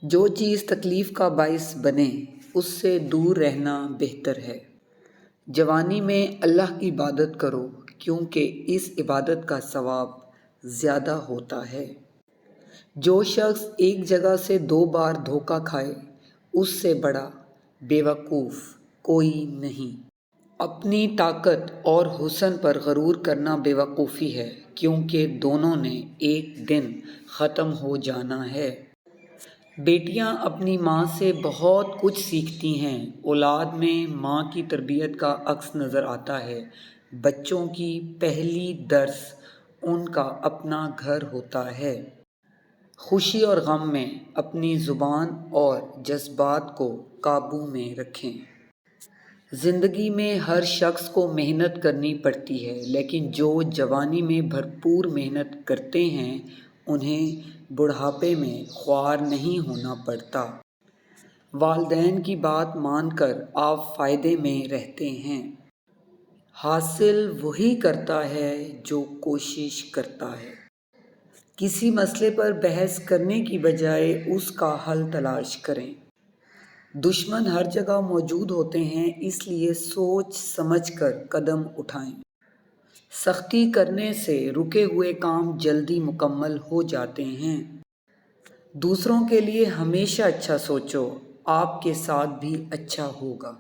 جو چیز تکلیف کا باعث بنے اس سے دور رہنا بہتر ہے۔ جوانی میں اللہ کی عبادت کرو کیونکہ اس عبادت کا ثواب زیادہ ہوتا ہے۔ جو شخص ایک جگہ سے 2 بار دھوکہ کھائے اس سے بڑا بیوقوف کوئی نہیں۔ اپنی طاقت اور حسن پر غرور کرنا بیوقوفی ہے کیونکہ دونوں نے ایک دن ختم ہو جانا ہے۔ بیٹیاں اپنی ماں سے بہت کچھ سیکھتی ہیں۔ اولاد میں ماں کی تربیت کا عکس نظر آتا ہے۔ بچوں کی پہلی درس ان کا اپنا گھر ہوتا ہے۔ خوشی اور غم میں اپنی زبان اور جذبات کو قابو میں رکھیں۔ زندگی میں ہر شخص کو محنت کرنی پڑتی ہے لیکن جو جوانی میں بھرپور محنت کرتے ہیں انہیں بڑھاپے میں خوار نہیں ہونا پڑتا۔ والدین کی بات مان کر آپ فائدے میں رہتے ہیں۔ حاصل وہی کرتا ہے جو کوشش کرتا ہے۔ کسی مسئلے پر بحث کرنے کی بجائے اس کا حل تلاش کریں۔ دشمن ہر جگہ موجود ہوتے ہیں اس لیے سوچ سمجھ کر قدم اٹھائیں۔ سختی کرنے سے رکے ہوئے کام جلدی مکمل ہو جاتے ہیں۔ دوسروں کے لیے ہمیشہ اچھا سوچو، آپ کے ساتھ بھی اچھا ہوگا۔